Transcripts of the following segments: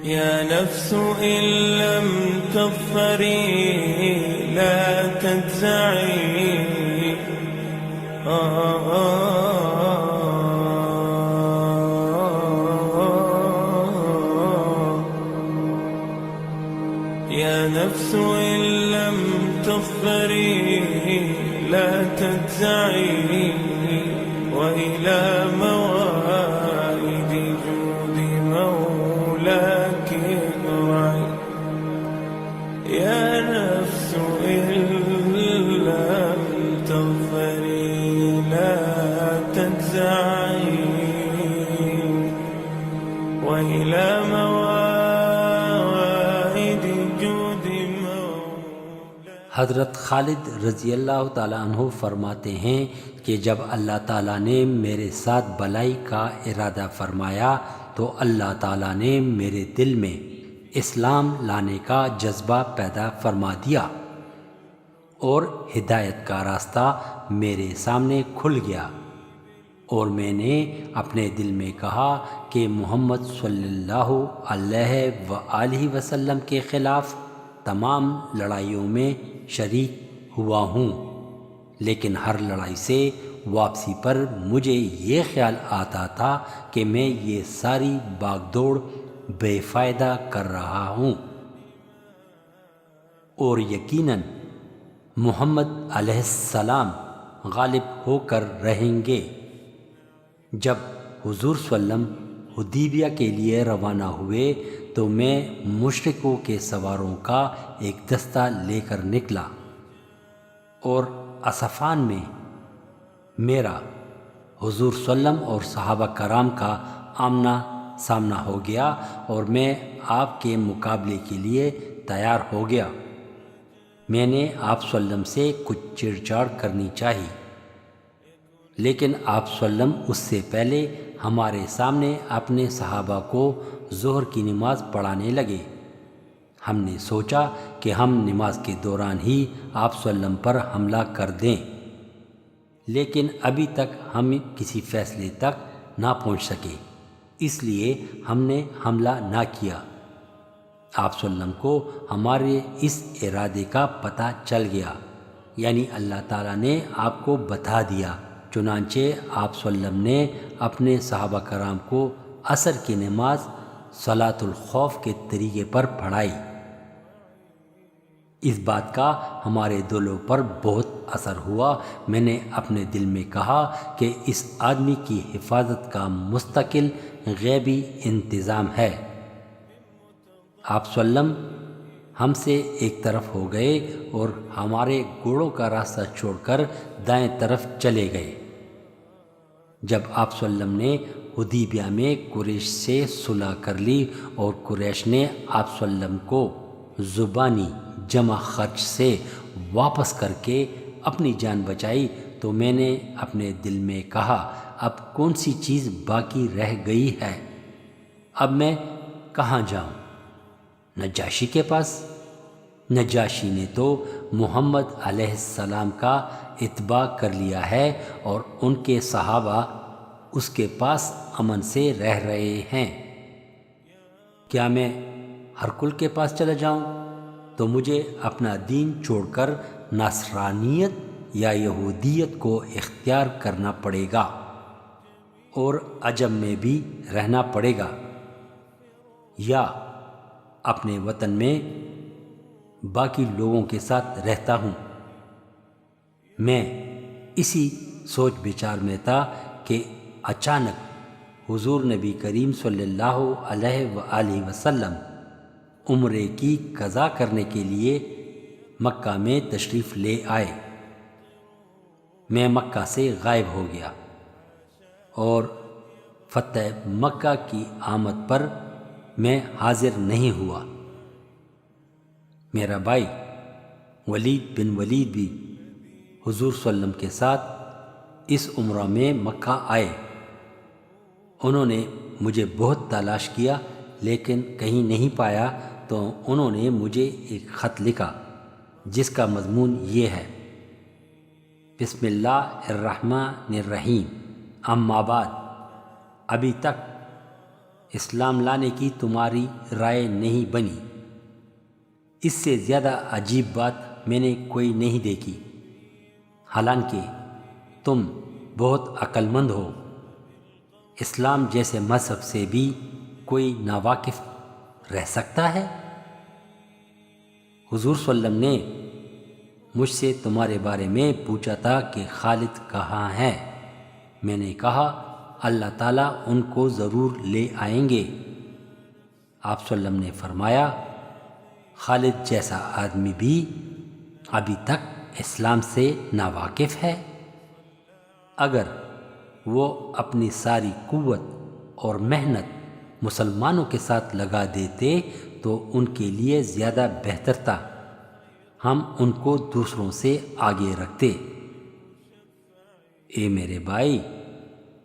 يا نفس إن لم تظفري لا تجزعي يا نفس إن لم تظفري لا تجزعي وإلى موائد جود مولاك ارعي يا نفس إن لم تظفري لا تجزعي وإلى موائد جود مولاك. حضرت خالد رضی اللہ تعالیٰ عنہ فرماتے ہیں کہ جب اللہ تعالیٰ نے میرے ساتھ بلائی کا ارادہ فرمایا تو اللہ تعالیٰ نے میرے دل میں اسلام لانے کا جذبہ پیدا فرما دیا اور ہدایت کا راستہ میرے سامنے کھل گیا، اور میں نے اپنے دل میں کہا کہ محمد صلی اللہ علیہ وآلہ وسلم کے خلاف تمام لڑائیوں میں شریک ہوا ہوں، لیکن ہر لڑائی سے واپسی پر مجھے یہ خیال آتا تھا کہ میں یہ ساری باغ دوڑ بے فائدہ کر رہا ہوں، اور یقیناً محمد علیہ السلام غالب ہو کر رہیں گے۔ جب حضور صلی اللہ علیہ وسلم حدیبیہ کے لیے روانہ ہوئے تو میں مشرکوں کے سواروں کا ایک دستہ لے کر نکلا، اور اصفان میں میرا حضور صلی اللہ علیہ وسلم اور صحابہ کرام کا آمنا سامنا ہو گیا، اور میں آپ کے مقابلے کے لیے تیار ہو گیا۔ میں نے آپ صلی اللہ علیہ وسلم سے کچھ چھیڑ چھاڑ کرنی چاہی، لیکن آپ صلی اللہ علیہ وسلم اس سے پہلے ہمارے سامنے اپنے صحابہ کو ظہر کی نماز پڑھانے لگے۔ ہم نے سوچا کہ ہم نماز کے دوران ہی آپ صلی اللہ علیہ وسلم پر حملہ کر دیں، لیکن ابھی تک ہم کسی فیصلے تک نہ پہنچ سکے، اس لیے ہم نے حملہ نہ کیا۔ آپ صلی اللہ علیہ وسلم کو ہمارے اس ارادے کا پتہ چل گیا، یعنی اللہ تعالیٰ نے آپ کو بتا دیا، چنانچہ آپ صلی اللہ علیہ وسلم نے اپنے صحابہ کرام کو عصر کی نماز صلاۃ الخوف کے طریقے پر پڑھائی۔ اس بات کا ہمارے دلوں پر بہت اثر ہوا۔ میں نے اپنے دل میں کہا کہ اس آدمی کی حفاظت کا مستقل غیبی انتظام ہے۔ آپ صلی اللہ علیہ وسلم ہم سے ایک طرف ہو گئے اور ہمارے گھوڑوں کا راستہ چھوڑ کر دائیں طرف چلے گئے۔ جب آپ صلی اللہ علیہ وسلم نے حدیبیہ میں قریش سے صلح کر لی اور قریش نے آپ صلی اللہ علیہ وسلم کو زبانی جمع خرچ سے واپس کر کے اپنی جان بچائی، تو میں نے اپنے دل میں کہا اب کون سی چیز باقی رہ گئی ہے، اب میں کہاں جاؤں؟ نجاشی کے پاس؟ نجاشی نے تو محمد علیہ السلام کا اتباع کر لیا ہے اور ان کے صحابہ اس کے پاس امن سے رہ رہے ہیں۔ کیا میں ہرقل کے پاس چلا جاؤں تو مجھے اپنا دین چھوڑ کر نصرانیت یا یہودیت کو اختیار کرنا پڑے گا اور عجم میں بھی رہنا پڑے گا، یا اپنے وطن میں باقی لوگوں کے ساتھ رہتا ہوں۔ میں اسی سوچ بچار میں تھا کہ اچانک حضور نبی کریم صلی اللہ علیہ وآلہ وسلم عمرے کی قضا کرنے کے لیے مکہ میں تشریف لے آئے۔ میں مکہ سے غائب ہو گیا اور فتح مکہ کی آمد پر میں حاضر نہیں ہوا۔ میرا بھائی ولید بن ولید بھی حضور صلی اللہ علیہ وسلم کے ساتھ اس عمرہ میں مکہ آئے۔ انہوں نے مجھے بہت تلاش کیا لیکن کہیں نہیں پایا، تو انہوں نے مجھے ایک خط لکھا جس کا مضمون یہ ہے: بسم اللہ الرحمن الرحیم، اما بعد، ابھی تک اسلام لانے کی تمہاری رائے نہیں بنی۔ اس سے زیادہ عجیب بات میں نے کوئی نہیں دیکھی، حالانکہ تم بہت عقل مند ہو۔ اسلام جیسے مذہب سے بھی کوئی ناواقف رہ سکتا ہے؟ حضور صلی اللہ علیہ وسلم نے مجھ سے تمہارے بارے میں پوچھا تھا کہ خالد کہاں ہے؟ میں نے کہا اللہ تعالیٰ ان کو ضرور لے آئیں گے۔ آپ صلی اللہ علیہ وسلم نے فرمایا خالد جیسا آدمی بھی ابھی تک اسلام سے ناواقف ہے۔ اگر وہ اپنی ساری قوت اور محنت مسلمانوں کے ساتھ لگا دیتے تو ان کے لیے زیادہ بہتر تھا، ہم ان کو دوسروں سے آگے رکھتے۔ اے میرے بھائی،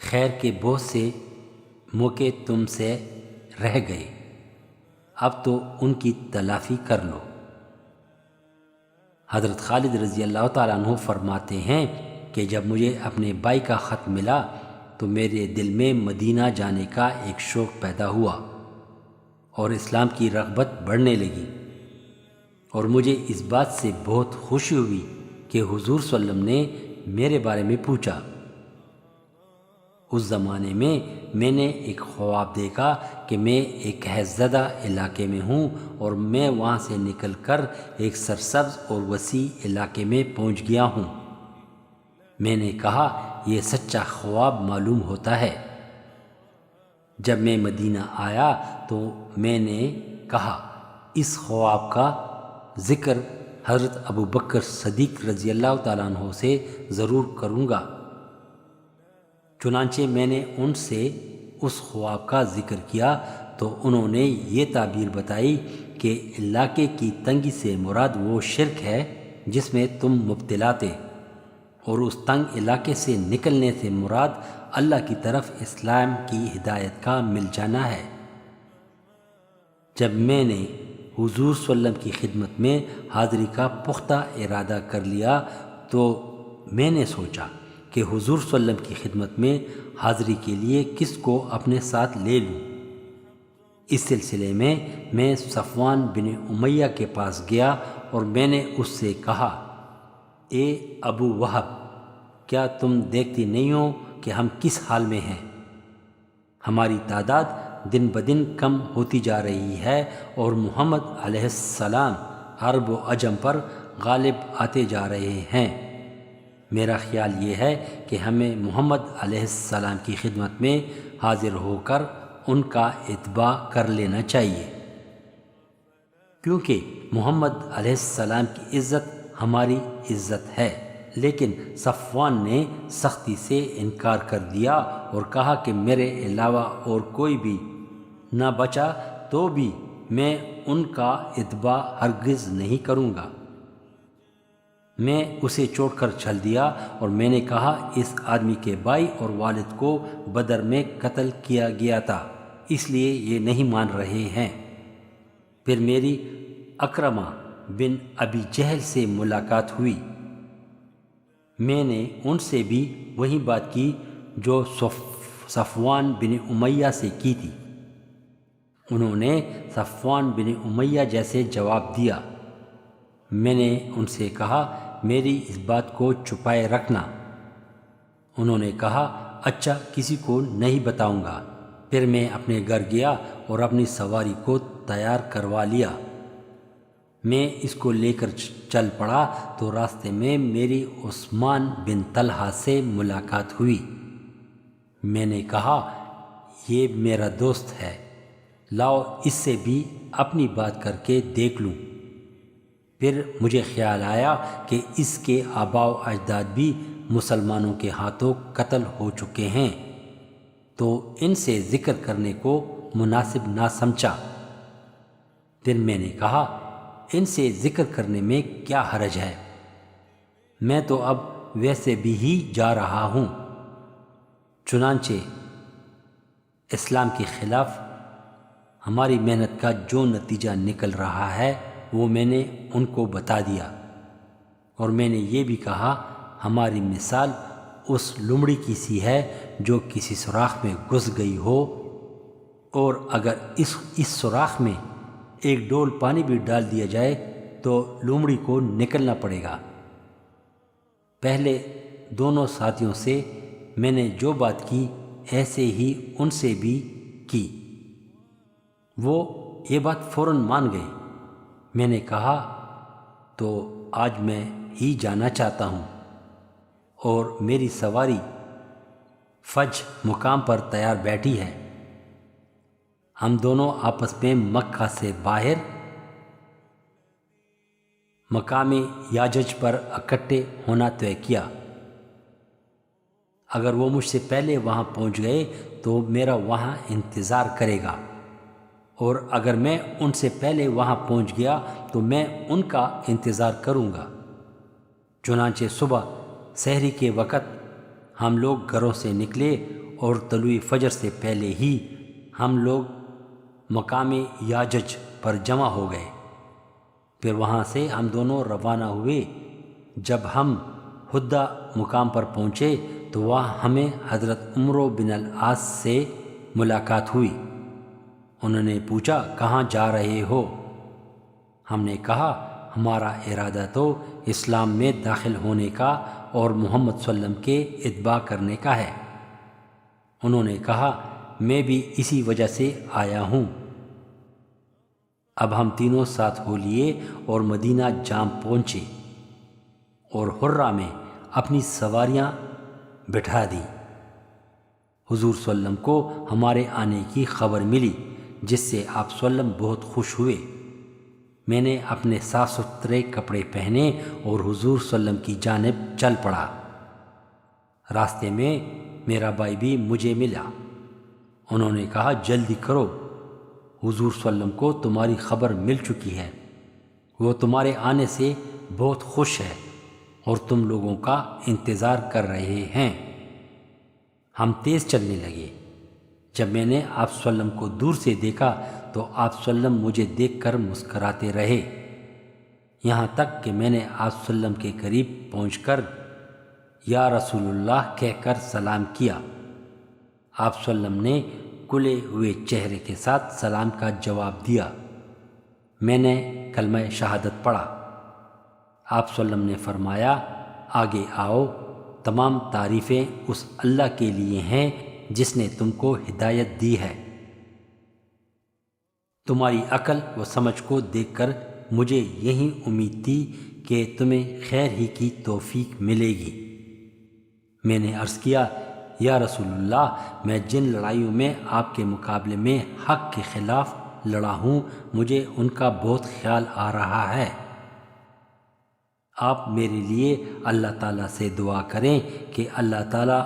خیر کے بہت سے موقع تم سے رہ گئے، اب تو ان کی تلافی کر لو۔ حضرت خالد رضی اللہ تعالیٰ عنہ فرماتے ہیں کہ جب مجھے اپنے بھائی کا خط ملا تو میرے دل میں مدینہ جانے کا ایک شوق پیدا ہوا اور اسلام کی رغبت بڑھنے لگی، اور مجھے اس بات سے بہت خوشی ہوئی کہ حضور صلی اللہ علیہ وسلم نے میرے بارے میں پوچھا۔ اس زمانے میں نے ایک خواب دیکھا کہ میں ایک قحط زدہ علاقے میں ہوں اور میں وہاں سے نکل کر ایک سرسبز اور وسیع علاقے میں پہنچ گیا ہوں۔ میں نے کہا یہ سچا خواب معلوم ہوتا ہے۔ جب میں مدینہ آیا تو میں نے کہا اس خواب کا ذکر حضرت ابو بکر صدیق رضی اللہ تعالیٰ عنہ سے ضرور کروں گا۔ چنانچہ میں نے ان سے اس خواب کا ذکر کیا تو انہوں نے یہ تعبیر بتائی کہ علاقے کی تنگی سے مراد وہ شرک ہے جس میں تم مبتلا تھے، اور اس تنگ علاقے سے نکلنے سے مراد اللہ کی طرف اسلام کی ہدایت کا مل جانا ہے۔ جب میں نے حضور صلی اللہ علیہ وسلم کی خدمت میں حاضری کا پختہ ارادہ کر لیا تو میں نے سوچا کہ حضور صلی اللہ علیہ وسلم کی خدمت میں حاضری کے لیے کس کو اپنے ساتھ لے لوں۔ اس سلسلے میں صفوان بن امیہ کے پاس گیا اور میں نے اس سے کہا اے ابو وہب، کیا تم دیکھتی نہیں ہو کہ ہم کس حال میں ہیں؟ ہماری تعداد دن بدن کم ہوتی جا رہی ہے اور محمد علیہ السلام عرب و عجم پر غالب آتے جا رہے ہیں۔ میرا خیال یہ ہے کہ ہمیں محمد علیہ السلام کی خدمت میں حاضر ہو کر ان کا اتباع کر لینا چاہیے، کیونکہ محمد علیہ السلام کی عزت ہماری عزت ہے۔ لیکن صفوان نے سختی سے انکار کر دیا اور کہا کہ میرے علاوہ اور کوئی بھی نہ بچا تو بھی میں ان کا اتباع ہرگز نہیں کروں گا۔ میں اسے چھوڑ کر چل دیا اور میں نے کہا اس آدمی کے بھائی اور والد کو بدر میں قتل کیا گیا تھا، اس لیے یہ نہیں مان رہے ہیں۔ پھر میری اکرمہ بن ابی جہل سے ملاقات ہوئی۔ میں نے ان سے بھی وہی بات کی جو صفوان بن امیہ سے کی تھی۔ انہوں نے صفوان بن امیہ جیسے جواب دیا۔ میں نے ان سے کہا میری اس بات کو چھپائے رکھنا۔ انہوں نے کہا اچھا، کسی کو نہیں بتاؤں گا۔ پھر میں اپنے گھر گیا اور اپنی سواری کو تیار کروا لیا۔ میں اس کو لے کر چل پڑا تو راستے میں میری عثمان بن طلحہ سے ملاقات ہوئی۔ میں نے کہا یہ میرا دوست ہے، لاؤ اس سے بھی اپنی بات کر کے دیکھ لوں۔ پھر مجھے خیال آیا کہ اس کے آباء و اجداد بھی مسلمانوں کے ہاتھوں قتل ہو چکے ہیں، تو ان سے ذکر کرنے کو مناسب نہ سمجھا۔ پھر میں نے کہا ان سے ذکر کرنے میں کیا حرج ہے، میں تو اب ویسے بھی ہی جا رہا ہوں۔ چنانچہ اسلام کے خلاف ہماری محنت کا جو نتیجہ نکل رہا ہے وہ میں نے ان کو بتا دیا، اور میں نے یہ بھی کہا ہماری مثال اس لومڑی کی سی ہے جو کسی سوراخ میں گھس گئی ہو اور اگر اس سوراخ میں ایک ڈول پانی بھی ڈال دیا جائے تو لومڑی کو نکلنا پڑے گا۔ پہلے دونوں ساتھیوں سے میں نے جو بات کی ایسے ہی ان سے بھی کی۔ وہ یہ بات فوراً مان گئے۔ میں نے کہا تو آج میں ہی جانا چاہتا ہوں، اور میری سواری فج مقام پر تیار بیٹھی ہے۔ ہم دونوں آپس میں مکہ سے باہر مقام یاجج پر اکٹھے ہونا طے کیا۔ اگر وہ مجھ سے پہلے وہاں پہنچ گئے تو میرا وہاں انتظار کرے گا، اور اگر میں ان سے پہلے وہاں پہنچ گیا تو میں ان کا انتظار کروں گا۔ چنانچہ صبح سحری کے وقت ہم لوگ گھروں سے نکلے، اور طلوع فجر سے پہلے ہی ہم لوگ مقام یاجج پر جمع ہو گئے۔ پھر وہاں سے ہم دونوں روانہ ہوئے۔ جب ہم حدہ مقام پر پہنچے تو وہاں ہمیں حضرت عمرو بن العاص سے ملاقات ہوئی۔ انہوں نے پوچھا کہاں جا رہے ہو؟ ہم نے کہا ہمارا ارادہ تو اسلام میں داخل ہونے کا اور محمد صلی اللہ علیہ وسلم کے اتباع کرنے کا ہے۔ انہوں نے کہا میں بھی اسی وجہ سے آیا ہوں۔ اب ہم تینوں ساتھ ہو لیے اور مدینہ جام پہنچے، اور حرہ میں اپنی سواریاں بٹھا دیں۔ حضور صلی اللہ علیہ وسلم کو ہمارے آنے کی خبر ملی، جس سے آپ صلی اللہ علیہ وسلم بہت خوش ہوئے۔ میں نے اپنے صاف ستھرے کپڑے پہنے اور حضور صلی اللہ علیہ وسلم کی جانب چل پڑا۔ راستے میں میرا بھائی بھی مجھے ملا۔ انہوں نے کہا جلدی کرو، حضور صلی اللہ علیہ وسلم کو تمہاری خبر مل چکی ہے، وہ تمہارے آنے سے بہت خوش ہے اور تم لوگوں کا انتظار کر رہے ہیں۔ ہم تیز چلنے لگے۔ جب میں نے آپ صلی اللہ علیہ وسلم کو دور سے دیکھا تو آپ صلی اللہ علیہ وسلم مجھے دیکھ کر مسکراتے رہے، یہاں تک کہ میں نے آپ صلی اللہ علیہ وسلم کے قریب پہنچ کر یا رسول اللہ کہہ کر سلام کیا۔ آپ صلی اللہ علیہ وسلم نے کھلے ہوئے چہرے کے ساتھ سلام کا جواب دیا۔ میں نے کلمہ شہادت پڑھا۔ آپ صلی اللہ علیہ وسلم نے فرمایا آگے آؤ، تمام تعریفیں اس اللہ کے لیے ہیں جس نے تم کو ہدایت دی ہے۔ تمہاری عقل و سمجھ کو دیکھ کر مجھے یہی امید تھی کہ تمہیں خیر ہی کی توفیق ملے گی۔ میں نے عرض کیا یا رسول اللہ، میں جن لڑائیوں میں آپ کے مقابلے میں حق کے خلاف لڑا ہوں مجھے ان کا بہت خیال آ رہا ہے۔ آپ میرے لیے اللہ تعالیٰ سے دعا کریں کہ اللہ تعالیٰ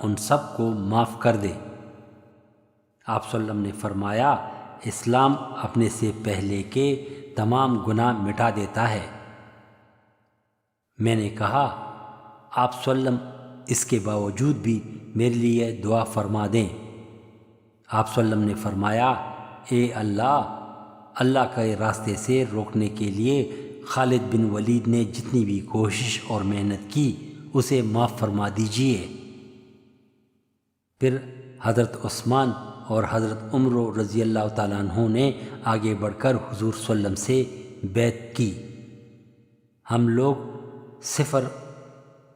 ان سب کو معاف کر دے۔ آپ صلی اللہ علیہ وسلم نے فرمایا اسلام اپنے سے پہلے کے تمام گناہ مٹا دیتا ہے۔ میں نے کہا آپ صلی اللہ علیہ وسلم اس کے باوجود بھی میرے لیے دعا فرما دیں۔ آپ صلی اللہ علیہ وسلم نے فرمایا اے اللہ کے راستے سے روکنے کے لیے خالد بن ولید نے جتنی بھی کوشش اور محنت کی اسے معاف فرما دیجیے۔ پھر حضرت عثمان اور حضرت عمر رضی اللہ تعالیٰ عنہ نے آگے بڑھ کر حضور صلی اللہ علیہ وسلم سے بیعت کی۔ ہم لوگ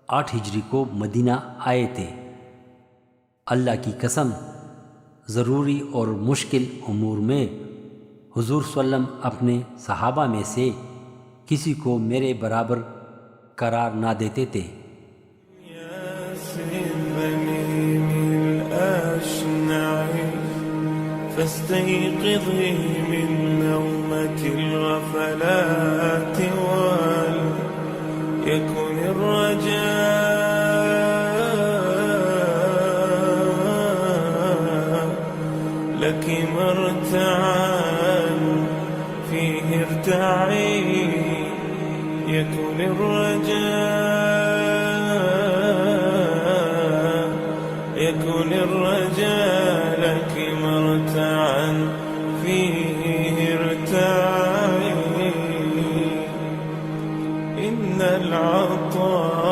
08 ہجری کو مدینہ آئے تھے۔ اللہ کی قسم ضروری اور مشکل امور میں حضور صلی اللہ علیہ وسلم اپنے صحابہ میں سے کسی کو میرے برابر قرار نہ دیتے تھے۔ فاستيقظي من نومة الغفلات وليكن الرجاء لك مرتعا فيه ارتعي يكن الرجاء لك مرتعا فيه ارتعي إن العطاء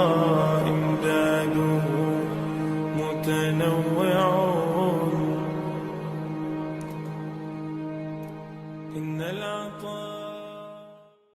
امداده متنوع إن العطاء